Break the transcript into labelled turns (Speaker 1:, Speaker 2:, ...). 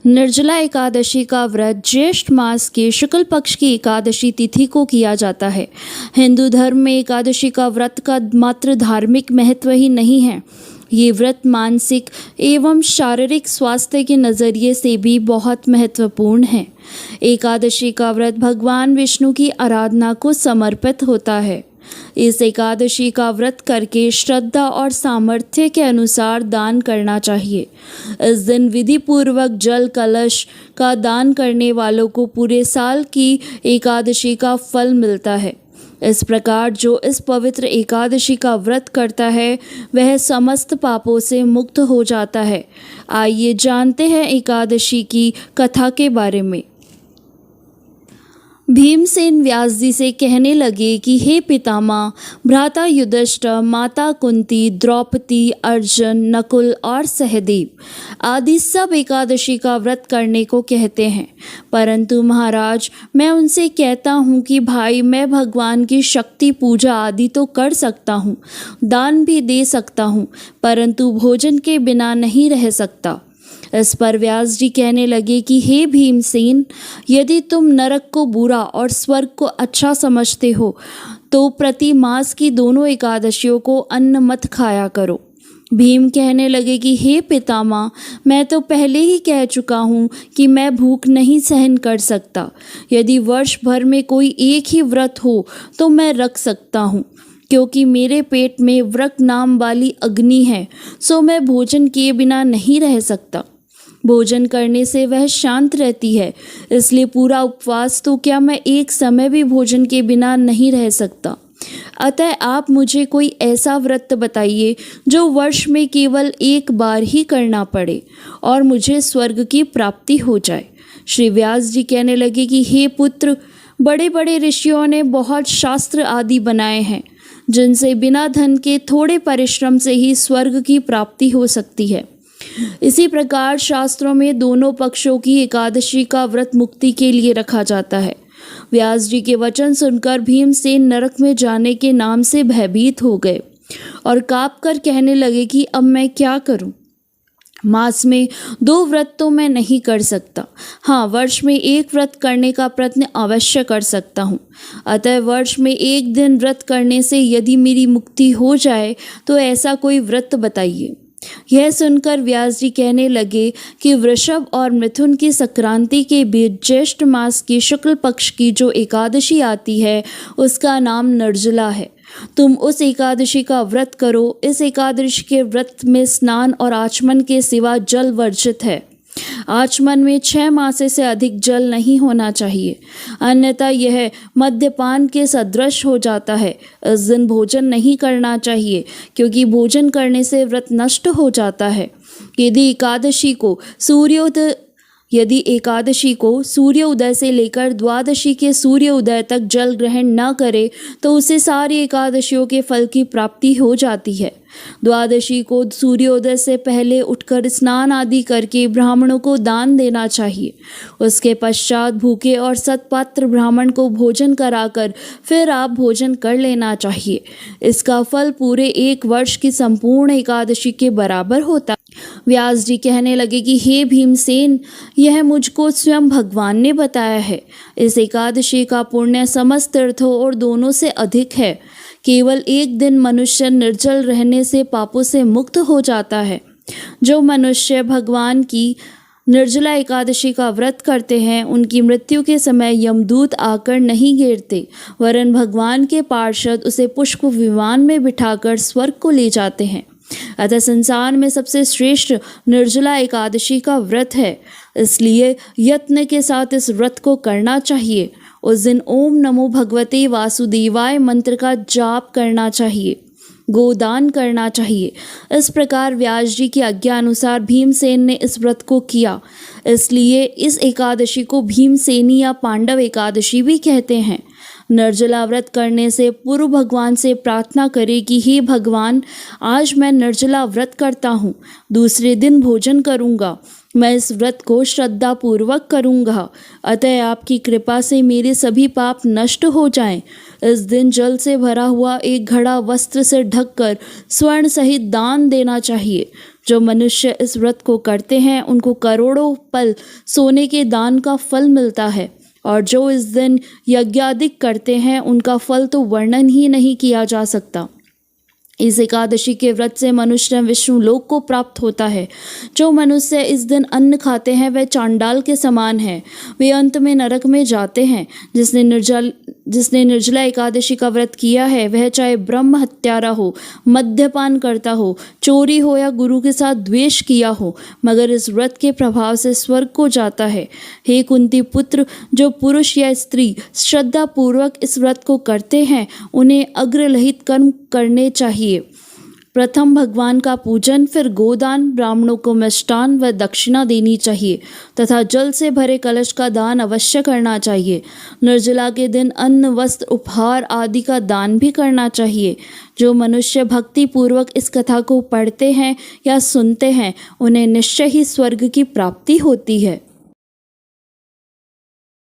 Speaker 1: निर्जला एकादशी का व्रत ज्येष्ठ मास के शुक्ल पक्ष की एकादशी तिथि को किया जाता है। हिंदू धर्म में एकादशी का व्रत का मात्र धार्मिक महत्व ही नहीं है, ये व्रत मानसिक एवं शारीरिक स्वास्थ्य के नज़रिए से भी बहुत महत्वपूर्ण है। एकादशी का व्रत भगवान विष्णु की आराधना को समर्पित होता है। इस एकादशी का व्रत करके श्रद्धा और सामर्थ्य के अनुसार दान करना चाहिए। इस दिन विधि पूर्वक जल कलश का दान करने वालों को पूरे साल की एकादशी का फल मिलता है। इस प्रकार जो इस पवित्र एकादशी का व्रत करता है वह समस्त पापों से मुक्त हो जाता है। आइए जानते हैं एकादशी की कथा के बारे में। भीमसेन व्यास जी से कहने लगे कि हे पितामह, भ्राता युधिष्ठिर, माता कुंती, द्रौपदी, अर्जुन, नकुल और सहदेव आदि सब एकादशी का व्रत करने को कहते हैं, परंतु महाराज मैं उनसे कहता हूँ कि भाई मैं भगवान की शक्ति पूजा आदि तो कर सकता हूँ, दान भी दे सकता हूँ, परंतु भोजन के बिना नहीं रह सकता। इस पर व्यास जी कहने लगे कि हे भीमसेन, यदि तुम नरक को बुरा और स्वर्ग को अच्छा समझते हो तो प्रति मास की दोनों एकादशियों को अन्न मत खाया करो। भीम कहने लगे कि हे पितामह, मैं तो पहले ही कह चुका हूँ कि मैं भूख नहीं सहन कर सकता। यदि वर्ष भर में कोई एक ही व्रत हो तो मैं रख सकता हूँ, क्योंकि मेरे पेट में व्रत नाम वाली अग्नि है, सो मैं भोजन किए बिना नहीं रह सकता। भोजन करने से वह शांत रहती है, इसलिए पूरा उपवास तो क्या मैं एक समय भी भोजन के बिना नहीं रह सकता। अतः आप मुझे कोई ऐसा व्रत बताइए जो वर्ष में केवल एक बार ही करना पड़े और मुझे स्वर्ग की प्राप्ति हो जाए। श्री व्यास जी कहने लगे कि हे पुत्र, बड़े बड़े ऋषियों ने बहुत शास्त्र आदि बनाए हैं जिनसे बिना धन के थोड़े परिश्रम से ही स्वर्ग की प्राप्ति हो सकती है। इसी प्रकार शास्त्रों में दोनों पक्षों की एकादशी का व्रत मुक्ति के लिए रखा जाता है। व्यास जी के वचन सुनकर भीमसेन नरक में जाने के नाम से भयभीत हो गए और काँप कर कहने लगे कि अब मैं क्या करूं। मास में 2 व्रत तो मैं नहीं कर सकता, हाँ वर्ष में 1 व्रत करने का प्रयत्न अवश्य कर सकता हूँ। अतः वर्ष में 1 दिन व्रत करने से यदि मेरी मुक्ति हो जाए तो ऐसा कोई व्रत बताइए। यह सुनकर व्यास जी कहने लगे कि वृषभ और मिथुन की संक्रांति के बीच ज्येष्ठ मास की शुक्ल पक्ष की जो एकादशी आती है उसका नाम निर्जला है। तुम उस एकादशी का व्रत करो। इस एकादशी के व्रत में स्नान और आचमन के सिवा जल वर्जित है। आचमन में 6 मासे से अधिक जल नहीं होना चाहिए, अन्यथा यह मद्यपान के सदृश हो जाता है। इस दिन भोजन नहीं करना चाहिए, क्योंकि भोजन करने से व्रत नष्ट हो जाता है। यदि एकादशी को सूर्योदय से लेकर द्वादशी के सूर्योदय तक जल ग्रहण न करे तो उसे सारी एकादशियों के फल की प्राप्ति हो जाती है। द्वादशी को सूर्योदय से पहले उठकर स्नान आदि करके ब्राह्मणों को दान देना चाहिए। उसके पश्चात भूखे और सत्पात्र ब्राह्मण को भोजन कराकर फिर आप भोजन कर लेना चाहिए। इसका फल पूरे 1 वर्ष की संपूर्ण एकादशी के बराबर होता। व्यास जी कहने लगे कि हे भीमसेन, यह मुझको स्वयं भगवान ने बताया है। इस एकादशी का पुण्य समस्त तीर्थों और दोनों से अधिक है। केवल 1 दिन मनुष्य निर्जल रहने से पापों से मुक्त हो जाता है। जो मनुष्य भगवान की निर्जला एकादशी का व्रत करते हैं उनकी मृत्यु के समय यमदूत आकर नहीं घेरते, वरन भगवान के पार्षद उसे पुष्प विमान में बिठाकर स्वर्ग को ले जाते हैं। अतः संसार में सबसे श्रेष्ठ निर्जला एकादशी का व्रत है, इसलिए यत्न के साथ इस व्रत को करना चाहिए। उस दिन ओम नमो भगवते वासुदेवाय मंत्र का जाप करना चाहिए, गोदान करना चाहिए। इस प्रकार व्यास जी की आज्ञा अनुसार भीमसेन ने इस व्रत को किया, इसलिए इस एकादशी को भीमसेनी या पांडव एकादशी भी कहते हैं। निर्जला व्रत करने से पूर्व भगवान से प्रार्थना करें कि हे भगवान, आज मैं निर्जला व्रत करता हूँ, दूसरे दिन भोजन करूँगा। मैं इस व्रत को श्रद्धा पूर्वक करूँगा, अतः आपकी कृपा से मेरे सभी पाप नष्ट हो जाएं। इस दिन जल से भरा हुआ एक घड़ा वस्त्र से ढककर स्वर्ण सहित दान देना चाहिए। जो मनुष्य इस व्रत को करते हैं उनको करोड़ों पल सोने के दान का फल मिलता है, और जो इस दिन यज्ञादिक करते हैं उनका फल तो वर्णन ही नहीं किया जा सकता। इस एकादशी के व्रत से मनुष्य विष्णु लोक को प्राप्त होता है। जो मनुष्य इस दिन अन्न खाते हैं वह चांडाल के समान है, वे अंत में नरक में जाते हैं। जिसने निर्जला एकादशी का व्रत किया है वह चाहे ब्रह्म हत्यारा हो, मद्यपान करता हो, चोरी हो या गुरु के साथ द्वेष किया हो, मगर इस व्रत के प्रभाव से स्वर्ग को जाता है। हे कुंती पुत्र, जो पुरुष या स्त्री श्रद्धा पूर्वक इस व्रत को करते हैं उन्हें अग्रलहित कर्म करने चाहिए। प्रथम भगवान का पूजन, फिर गोदान, ब्राह्मणों को मिष्टान व दक्षिणा देनी चाहिए तथा जल से भरे कलश का दान अवश्य करना चाहिए। निर्जला के दिन अन्न, वस्त्र, उपहार आदि का दान भी करना चाहिए। जो मनुष्य भक्ति पूर्वक इस कथा को पढ़ते हैं या सुनते हैं उन्हें निश्चय ही स्वर्ग की प्राप्ति होती है।